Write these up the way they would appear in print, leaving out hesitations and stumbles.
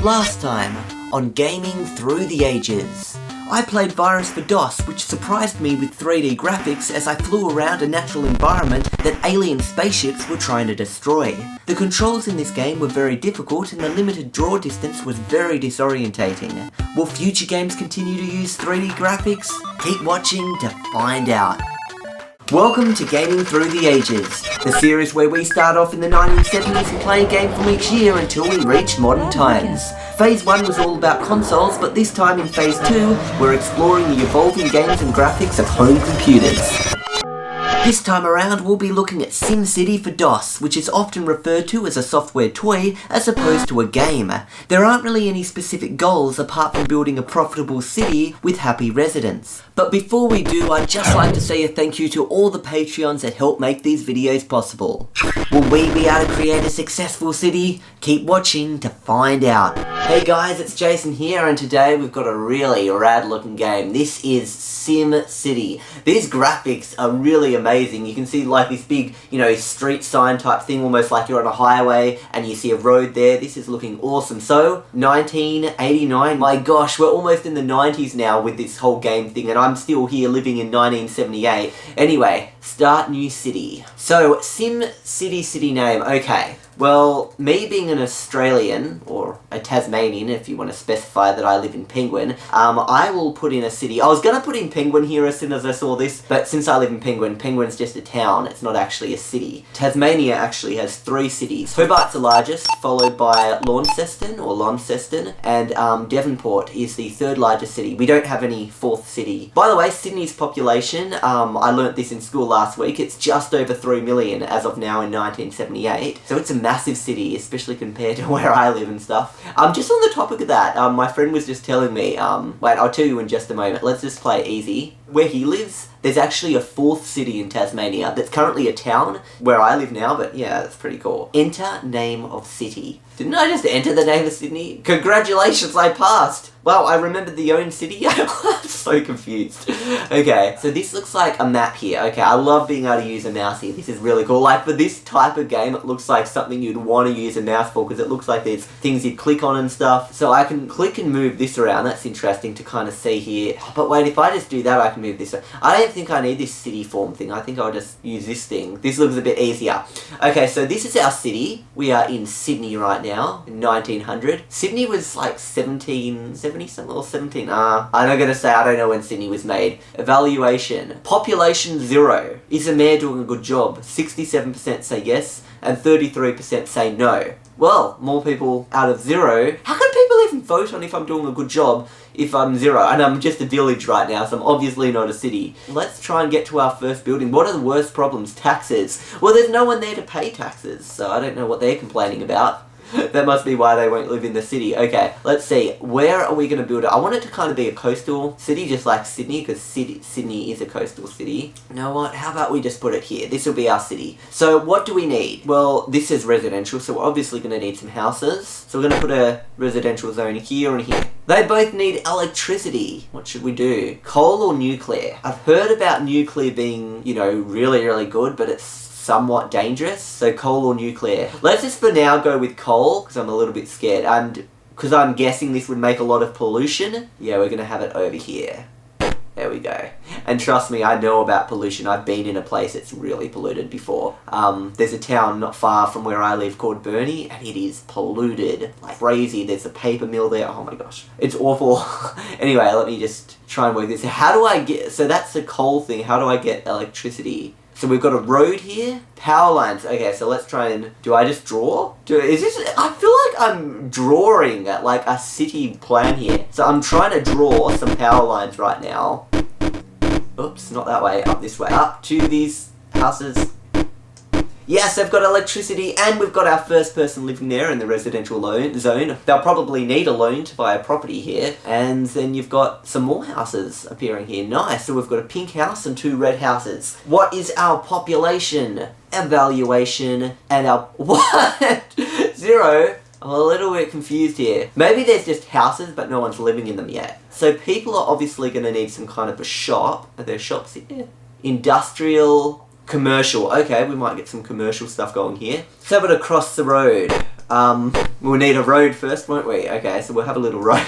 Last time, on Gaming Through the Ages, I played Virus for DOS, which surprised me with 3D graphics as I flew around a natural environment that alien spaceships were trying to destroy. The controls in this game were very difficult and the limited draw distance was very disorientating. Will future games continue to use 3D graphics? Keep watching to find out. Welcome to Gaming Through the Ages, the series where we start off in the 1970s and play a game from each year until we reach modern times. Phase 1 was all about consoles, but this time in Phase 2, we're exploring the evolving games and graphics of home computers. This time around, we'll be looking at SimCity for DOS, which is often referred to as a software toy as opposed to a game. There aren't really any specific goals apart from building a profitable city with happy residents. But before we do, I'd just like to say a thank you to all the Patreons that help make these videos possible. Will we be able to create a successful city? Keep watching to find out. Hey guys, it's Jason here, and today we've got a really rad looking game. This is SimCity. These graphics are really amazing. You can see like this big, street sign type thing, almost like you're on a highway and you see a road there. This is looking awesome. So, 1989, my gosh, we're almost in the 90s now with this whole game thing, and I'm still here living in 1978. Anyway, start new city. So, SimCity city name, okay. Well, me being an Australian, or a Tasmanian if you want to specify that I live in Penguin, I will put in a city. I was going to put in Penguin here as soon as I saw this, but since I live in Penguin, Penguin's just a town, it's not actually a city. Tasmania actually has 3 cities. Hobart's the largest, followed by Launceston, and Devonport is the 3rd largest city. We don't have any 4th city. By the way, Sydney's population, I learnt this in school last week, it's just over 3 million as of now in 1978, so it's a massive city, especially compared to where I live and stuff. Just on the topic of that, my friend was just telling me, wait, I'll tell you in just a moment, let's just play it easy. Where he lives, there's actually a 4th city in Tasmania that's currently a town where I live now, but yeah, that's pretty cool. Enter name of city. Didn't I just enter the name of Sydney? Congratulations, I passed! Wow, I remembered the own city? I'm so confused. Okay, so this looks like a map here. Okay, I love being able to use a mouse here. This is really cool. Like, for this type of game, it looks like something you'd want to use a mouse for, because it looks like there's things you'd click on and stuff. So I can click and move this around. That's interesting to kind of see here. But wait, if I just do that, I can move this around. I don't think I need this city form thing. I think I'll just use this thing. This looks a bit easier. Okay, so this is our city. We are in Sydney right now, in 1900. Sydney was like 1770 something, or 17, I'm not gonna say, I don't know when Sydney was made. Evaluation. Population 0. Is the mayor doing a good job? 67% say yes, and 33% say no. Well, more people out of 0. How can people even vote on if I'm doing a good job if I'm 0? And I'm just a village right now, so I'm obviously not a city. Let's try and get to our first building. What are the worst problems? Taxes. Well, there's no one there to pay taxes, so I don't know what they're complaining about. That must be why they won't live in the city. Okay, let's see. Where are we going to build it? I want it to kind of be a coastal city, just like Sydney, because Sydney is a coastal city. You know what? How about we just put it here? This will be our city. So what do we need? Well, this is residential, so we're obviously going to need some houses. So we're going to put a residential zone here and here. They both need electricity. What should we do? Coal or nuclear? I've heard about nuclear being, really, really good, but it's somewhat dangerous, so coal or nuclear. Let's just for now go with coal, because I'm a little bit scared, and because I'm guessing this would make a lot of pollution. Yeah, we're gonna have it over here. There we go. And trust me, I know about pollution. I've been in a place that's really polluted before. There's a town not far from where I live called Burnie, and it is polluted like crazy. There's a paper mill there. Oh my gosh. It's awful. Anyway, let me just try and work this. How do I get... So that's the coal thing. How do I get electricity? So we've got a road here, power lines. Okay, so let's try and... Do I just draw? I feel like I'm drawing like a city plan here. So I'm trying to draw some power lines right now. Oops, not that way, up this way. Up to these houses. Yes, they've got electricity, and we've got our first person living there in the residential zone. They'll probably need a loan to buy a property here. And then you've got some more houses appearing here. Nice, so we've got a pink house and 2 red houses. What is our population? Evaluation, and our... What? 0? I'm a little bit confused here. Maybe there's just houses, but no one's living in them yet. So people are obviously going to need some kind of a shop. Are there shops here? Industrial... Commercial. Okay, we might get some commercial stuff going here. Let's have it across the road. We'll need a road first, won't we? Okay, so we'll have a little road.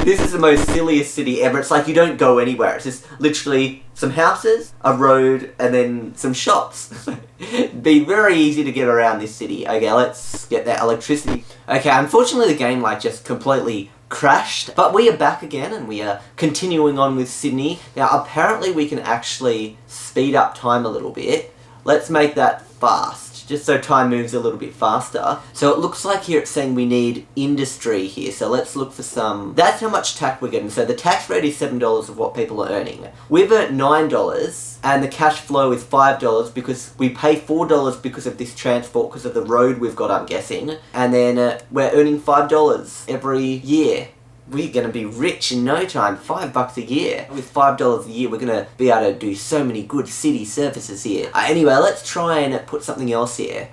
This is the most silliest city ever. It's like you don't go anywhere. It's just literally some houses, a road, and then some shops. It'd be very easy to get around this city. Okay, let's get that electricity. Okay, unfortunately the game like just completely crashed, but we are back again and we are continuing on with Sydney. Now apparently we can actually speed up time a little bit. Let's make that fast, just so time moves a little bit faster. So it looks like here it's saying we need industry here, so let's look for some. That's how much tax we're getting. So the tax rate is $7 of what people are earning. We've earned $9 and the cash flow is $5 because we pay $4 because of this transport, because of the road we've got, I'm guessing. And then we're earning $5 every year. We're going to be rich in no time. $5 a year. With $5 a year, we're going to be able to do so many good city services here. Anyway, let's try and put something else here.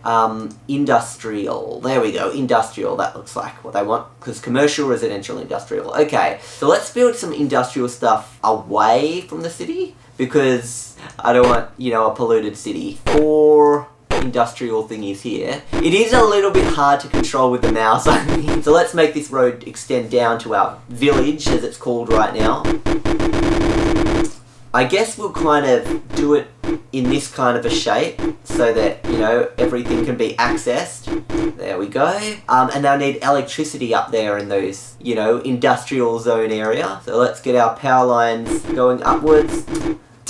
Industrial. There we go. Industrial. That looks like what they want. Because commercial, residential, industrial. Okay, so let's build some industrial stuff away from the city. Because I don't want, you know, a polluted city. Four industrial thingies here. It is a little bit hard to control with the mouse, I mean. So let's make this road extend down to our village, as it's called right now. I guess we'll kind of do it in this kind of a shape, so that, you know, everything can be accessed. There we go. And they'll need electricity up there in those, you know, industrial zone area. So let's get our power lines going upwards.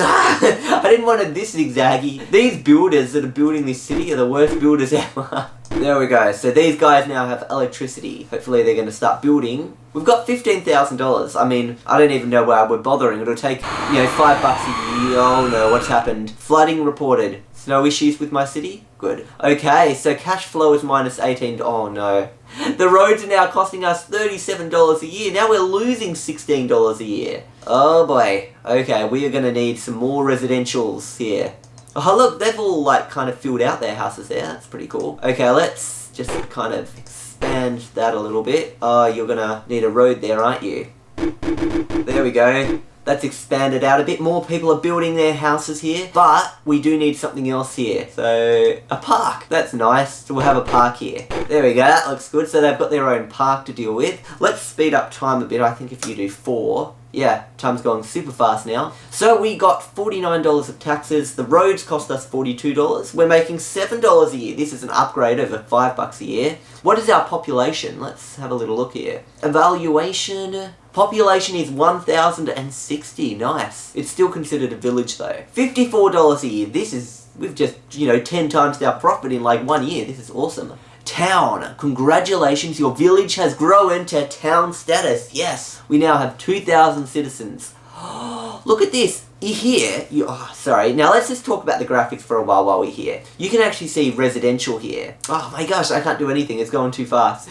I didn't want it this zigzaggy. These builders that are building this city are the worst builders ever. There we go. So these guys now have electricity. Hopefully they're going to start building. We've got $15,000. I mean, I don't even know why we're bothering. It'll take, you know, $5 a year. Oh no, what's happened? Flooding reported. No issues with my city? Good. Okay, so cash flow is minus 18. Oh no. The roads are now costing us $37 a year. Now we're losing $16 a year. Oh boy. Okay, we are going to need some more residentials here. Oh look, they've all like kind of filled out their houses there. That's pretty cool. Okay, let's just kind of expand that a little bit. Oh, you're going to need a road there, aren't you? There we go. That's expanded out a bit. More people are building their houses here, but we do need something else here. So, a park. That's nice. So we'll have a park here. There we go. That looks good. So they've got their own park to deal with. Let's speed up time a bit. I think if you do 4... Yeah, time's going super fast now. So we got $49 of taxes. The roads cost us $42. We're making $7 a year. This is an upgrade over $5 a year. What is our population? Let's have a little look here. Evaluation. Population is 1,060. Nice. It's still considered a village though. $54 a year. This is, we've just, you know, 10 times our profit in like 1 year. This is awesome. Town. Congratulations, your village has grown to town status. Yes, we now have 2,000 citizens. Look at this. Here, sorry. Now let's just talk about the graphics for a while we're here. You can actually see residential here. Oh my gosh, I can't do anything. It's going too fast.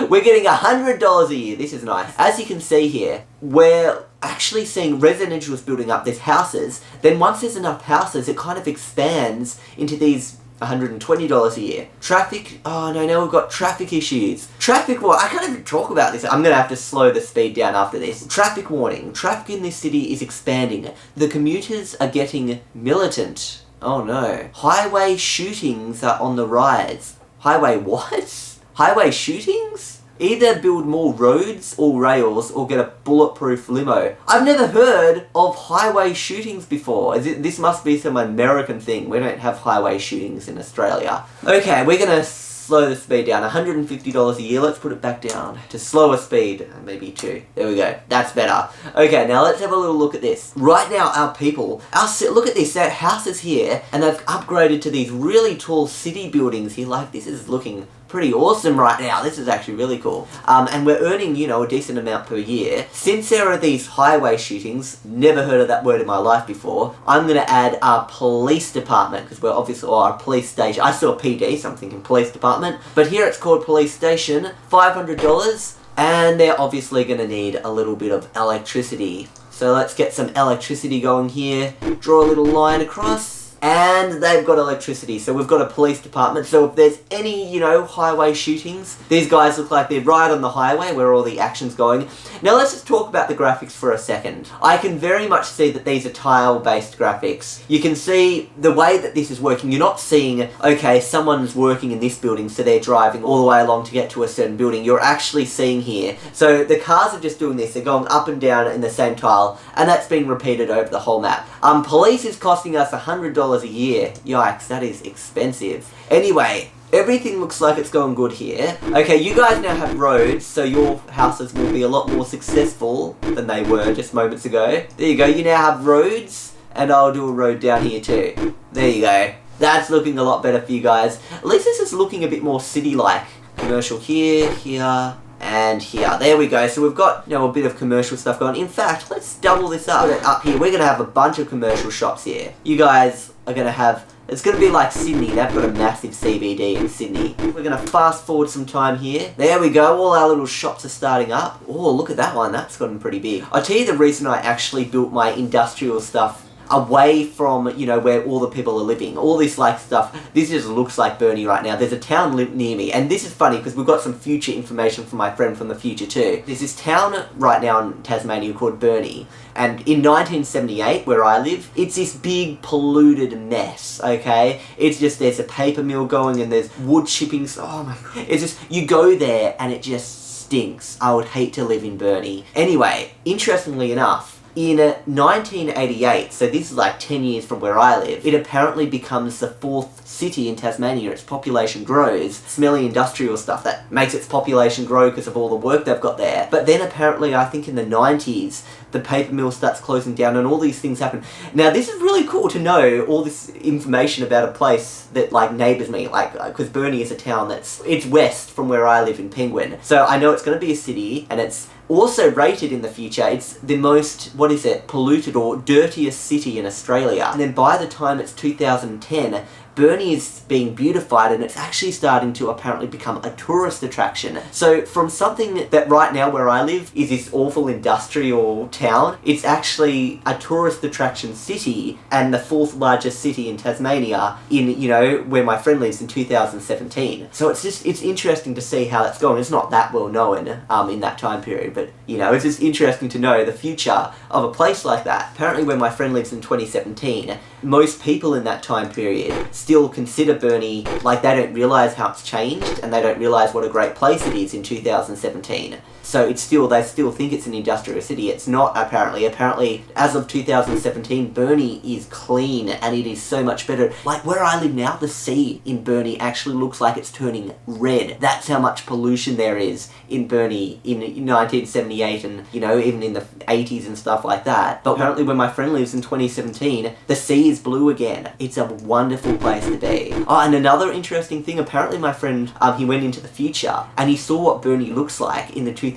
We're getting $100 a year. This is nice. As you can see here, we're actually seeing residentials building up. There's houses. Then once there's enough houses, it kind of expands into these $120 a year. Traffic, oh no, now we've got traffic issues. Traffic warning, I can't even talk about this. I'm gonna have to slow the speed down after this. Traffic warning, traffic in this city is expanding. The commuters are getting militant. Oh no. Highway shootings are on the rise. Highway what? Highway shootings? Either build more roads or rails or get a bulletproof limo. I've never heard of highway shootings before. This must be some American thing. We don't have highway shootings in Australia. Okay, we're gonna slow the speed down. $150 a year. Let's put it back down to slower speed. Maybe 2. There we go. That's better. Okay, now let's have a little look at this. Right now, our people, look at this. Their houses here, and they've upgraded to these really tall city buildings here. Like, this is looking pretty awesome right now. This is actually really cool. And we're earning, you know, a decent amount per year. Since there are these highway shootings, never heard of that word in my life before, I'm going to add our police department, because we're obviously, or our police station. I saw PD, so I'm thinking police department. But here it's called police station, $500, and they're obviously going to need a little bit of electricity. So let's get some electricity going here. Draw a little line across. and they've got electricity. So we've got a police department. So if there's any, you know, highway shootings, these guys look like they're right on the highway where all the action's going. Now let's just talk about the graphics for a second. I can very much see that these are tile-based graphics. You can see the way that this is working. You're not seeing, okay, someone's working in this building, so they're driving all the way along to get to a certain building. You're actually seeing here. So the cars are just doing this. They're going up and down in the same tile, and that's being repeated over the whole map. Police is costing us $100 a year. Yikes, that is expensive. Anyway, everything looks like it's going good here. Okay, you guys now have roads, so your houses will be a lot more successful than they were just moments ago. There you go, you now have roads, and I'll do a road down here too. There you go. That's looking a lot better for you guys. At least this is looking a bit more city-like. Commercial here, here, and here. There we go. So we've got, you know, a bit of commercial stuff going. In fact, let's double this up. Up here, we're going to have a bunch of commercial shops here. You guys are going to have, it's going to be like Sydney. They've got a massive CBD in Sydney. We're going to fast forward some time here. There we go. All our little shops are starting up. Oh, look at that one. That's gotten pretty big. I'll tell you the reason I actually built my industrial stuff away from, you know, where all the people are living. All this, like, stuff. This just looks like Burnie right now. There's a town near me. And this is funny because we've got some future information from my friend from the future too. There's this town right now in Tasmania called Burnie. And in 1978, where I live, it's this big polluted mess, okay? It's just, there's a paper mill going and there's wood chipping. Oh my God. It's just, you go there and it just stinks. I would hate to live in Burnie. Anyway, interestingly enough, in 1988, so this is like 10 years from where I live, it apparently becomes the 4th city in Tasmania. Its population grows. Smelly industrial stuff that makes its population grow because of all the work they've got there. But then apparently, I think in the 90s, the paper mill starts closing down and all these things happen. Now this is really cool to know all this information about a place that like neighbours me, like, because Burnie is a town it's west from where I live in Penguin. So I know it's going to be a city, and it's also rated in the future, it's the most, what is it, polluted or dirtiest city in Australia. And then by the time it's 2010, Burnie is being beautified and it's actually starting to apparently become a tourist attraction. So from something that right now where I live is this awful industrial town, it's actually a tourist attraction city and the 4th largest city in Tasmania in, you know, where my friend lives in 2017. So it's interesting to see how that's going. It's not that well known in that time period, but you know, it's just interesting to know the future of a place like that. Apparently where my friend lives in 2017, most people in that time period still consider Burnie, like they don't realise how it's changed and they don't realise what a great place it is in 2017. So it's still, they still think it's an industrial city. It's not apparently. Apparently, as of 2017, Burnie is clean and it is so much better. Like where I live now, the sea in Burnie actually looks like it's turning red. That's how much pollution there is in Burnie in 1978 and, you know, even in the 80s and stuff like that. But apparently where my friend lives in 2017, the sea is blue again. It's a wonderful place to be. Oh, and another interesting thing, apparently my friend, he went into the future and he saw what Burnie looks like in the 2020s.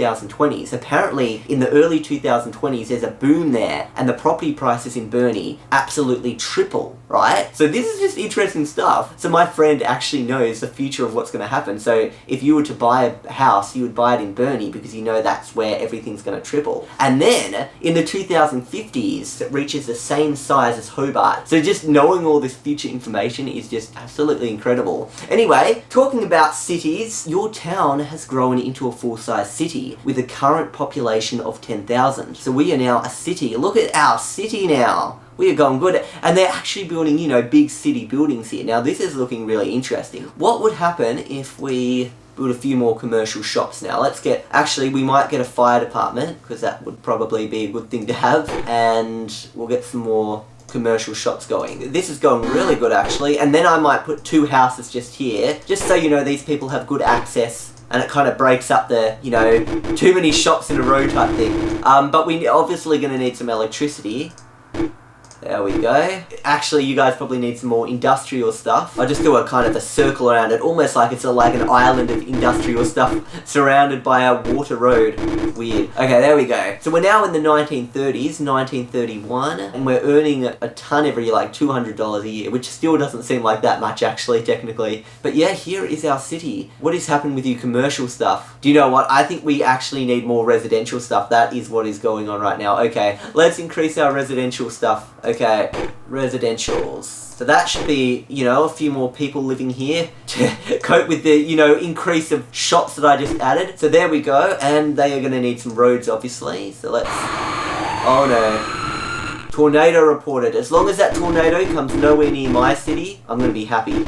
Apparently, in the early 2020s, there's a boom there, and the property prices in Burnie absolutely triple, right? So this is just interesting stuff. So my friend actually knows the future of what's going to happen. So if you were to buy a house, you would buy it in Burnie because you know that's where everything's going to triple. And then, in the 2050s, it reaches the same size as Hobart. So just knowing all this future information is just absolutely incredible. Anyway, talking about cities, your town has grown into a full-size city with a current population of 10,000. So we are now a city. Look at our city now. We are going good. And they're actually building, you know, big city buildings here. Now this is looking really interesting. What would happen if we build a few more commercial shops now? Actually we might get a fire department, because that would probably be a good thing to have. And we'll get some more commercial shops going. This is going really good actually. And then I might put 2 houses just here, just so you know these people have good access. And it kind of breaks up the, you know, too many shops in a row type thing. But we're obviously going to need some electricity. There we go. Actually, you guys probably need some more industrial stuff. I just do a kind of a circle around it, almost like it's like an island of industrial stuff surrounded by a water road. Weird. Okay, there we go. So we're now in the 1930s, 1931, and we're earning a ton every year, like $200 a year, which still doesn't seem like that much actually, technically. But yeah, here is our city. What has happened with your commercial stuff? Do you know what? I think we actually need more residential stuff. That is what is going on right now. Okay, let's increase our residential stuff. Okay. Okay, residentials. So that should be, you know, a few more people living here to cope with the, you know, increase of shops that I just added. So there we go, and they are going to need some roads, obviously. So let's... Oh no. Tornado reported. As long as that tornado comes nowhere near my city, I'm going to be happy.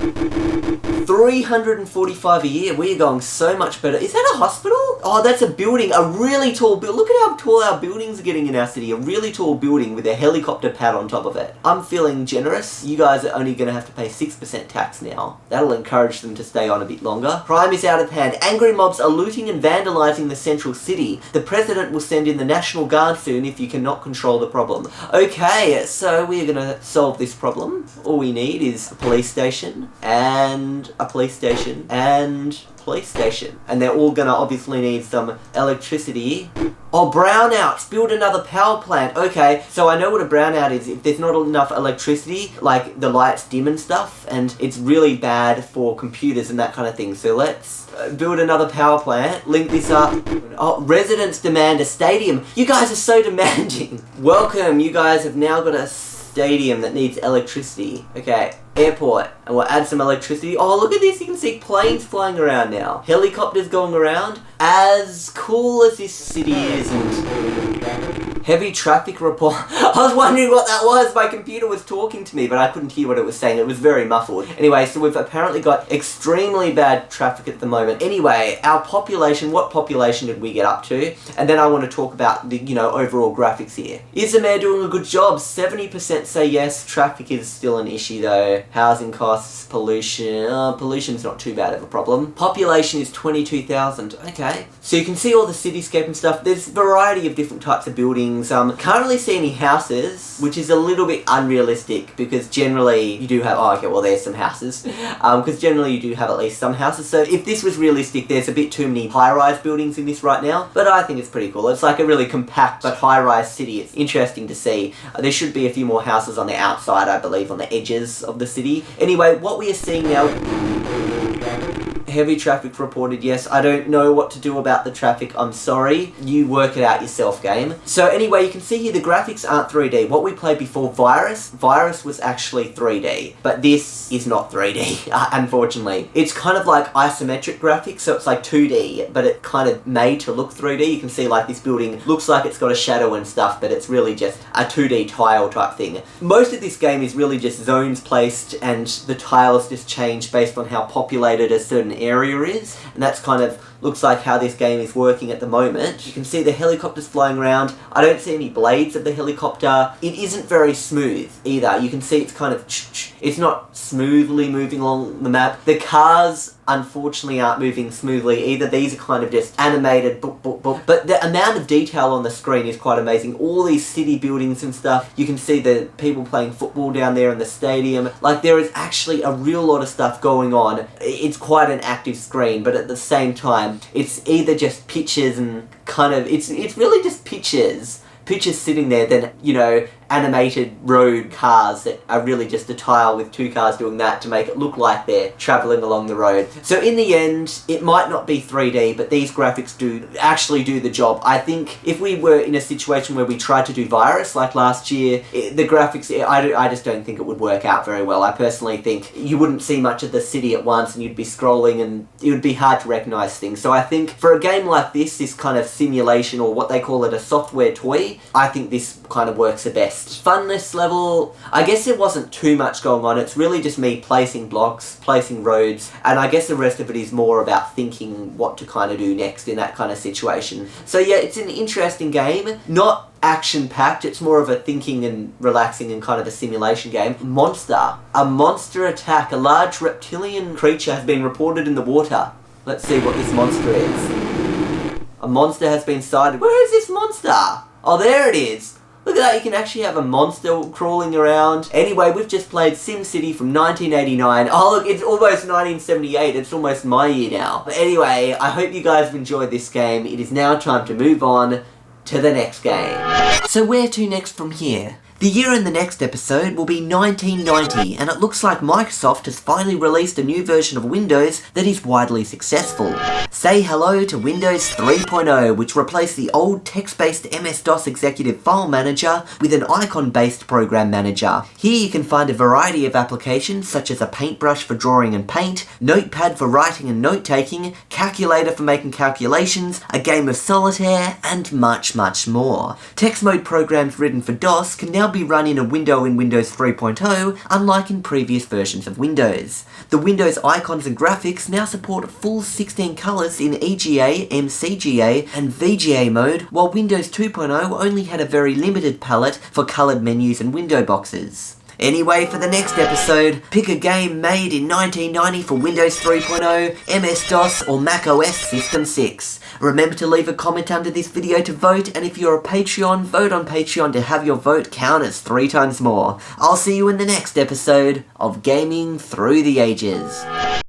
345 a year. We are going so much better. Is that a hospital? Oh, that's a building. A really tall building. Look at how tall our buildings are getting in our city. A really tall building with a helicopter pad on top of it. I'm feeling generous. You guys are only going to have to pay 6% tax now. That'll encourage them to stay on a bit longer. Crime is out of hand. Angry mobs are looting and vandalizing the central city. The president will send in the National Guard soon if you cannot control the problem. Okay, so we're going to solve this problem. All we need is a police station and a police station and police station. And they're all gonna obviously need some electricity. Oh, brownouts! Build another power plant. Okay, so I know what a brownout is. If there's not enough electricity, like the lights dim and stuff, and it's really bad for computers and that kind of thing. So let's build another power plant, link this up. Oh, residents demand a stadium. You guys are so demanding. Welcome, you guys have now got a stadium that needs electricity. Okay, airport, and we'll add some electricity. Oh, look at this, you can see planes flying around now. Helicopters going around. As cool as this city is, and heavy traffic report. I was wondering what that was. My computer was talking to me, but I couldn't hear what it was saying. It was very muffled. Anyway, so we've apparently got extremely bad traffic at the moment. Anyway, our population, what population did we get up to? And then I want to talk about the, you know, overall graphics here. Is the mayor doing a good job? 70% say yes. Traffic is still an issue though. Housing costs, pollution. Pollution's not too bad of a problem. Population is 22,000. Okay. So you can see all the cityscape and stuff. There's a variety of different types of buildings. Can't really see any houses, which is a little bit unrealistic because generally you do have, oh okay, well there's some houses. Because generally you do have at least some houses. So if this was realistic, there's a bit too many high-rise buildings in this right now. But I think it's pretty cool. It's like a really compact but high-rise city. It's interesting to see. There should be a few more houses on the outside, I believe, on the edges of the city. Anyway, what we are seeing now... Heavy traffic reported, yes. I don't know what to do about the traffic, I'm sorry. You work it out yourself, game. So anyway, you can see here the graphics aren't 3D. What we played before, Virus was actually 3D. But this is not 3D, unfortunately. It's kind of like isometric graphics, so it's like 2D, but it kind of made to look 3D. You can see like this building looks like it's got a shadow and stuff, but it's really just a 2D tile type thing. Most of this game is really just zones placed and the tiles just change based on how populated a certain area is, and that's kind of looks like how this game is working at the moment. You can see the helicopters flying around. I don't see any blades of the helicopter. It isn't very smooth either. You can see it's kind of it's not smoothly moving along the map. The cars unfortunately aren't moving smoothly either. These are kind of just animated boop, boop, boop. But the amount of detail on the screen is quite amazing. All these city buildings and stuff. You can see the people playing football down there in the stadium. Like there is actually a real lot of stuff going on. It's quite an active screen, but at the same time it's either just pictures and kind of it's really just pictures sitting there than, you know, animated road cars that are really just a tile with two cars doing that to make it look like they're travelling along the road. So in the end, it might not be 3D, but these graphics do actually do the job. I think if we were in a situation where we tried to do Virus like last year, the graphics, I just don't think it would work out very well. I personally think you wouldn't see much of the city at once and you'd be scrolling and it would be hard to recognise things. So I think for a game like this kind of simulation, or what they call it, a software toy, I think this kind of works the best. Funness level, I guess there wasn't too much going on. It's really just me placing blocks, placing roads, and I guess the rest of it is more about thinking what to kind of do next in that kind of situation. So yeah, it's an interesting game. Not action-packed, it's more of a thinking and relaxing and kind of a simulation game. Monster. A monster attack. A large reptilian creature has been reported in the water. Let's see what this monster is. A monster has been sighted. Where is this monster? Oh, there it is. Look at that, you can actually have a monster crawling around. Anyway, we've just played SimCity from 1989. Oh look, it's almost 1978. It's almost my year now. But anyway, I hope you guys have enjoyed this game. It is now time to move on to the next game. So where to next from here? The year in the next episode will be 1990, and it looks like Microsoft has finally released a new version of Windows that is widely successful. Say hello to Windows 3.0, which replaced the old text-based MS-DOS Executive File Manager with an icon-based Program Manager. Here you can find a variety of applications such as a paintbrush for drawing and paint, notepad for writing and note-taking, calculator for making calculations, a game of solitaire, and much, much more. Text mode programs written for DOS can now be run in a window in Windows 3.0, unlike in previous versions of Windows. The Windows icons and graphics now support full 16 colours in EGA, MCGA, and VGA mode, while Windows 2.0 only had a very limited palette for coloured menus and window boxes. Anyway, for the next episode, pick a game made in 1990 for Windows 3.0, MS-DOS, or macOS System 6. Remember to leave a comment under this video to vote, and if you're a Patreon, vote on Patreon to have your vote count as 3 times more. I'll see you in the next episode of Gaming Through the Ages.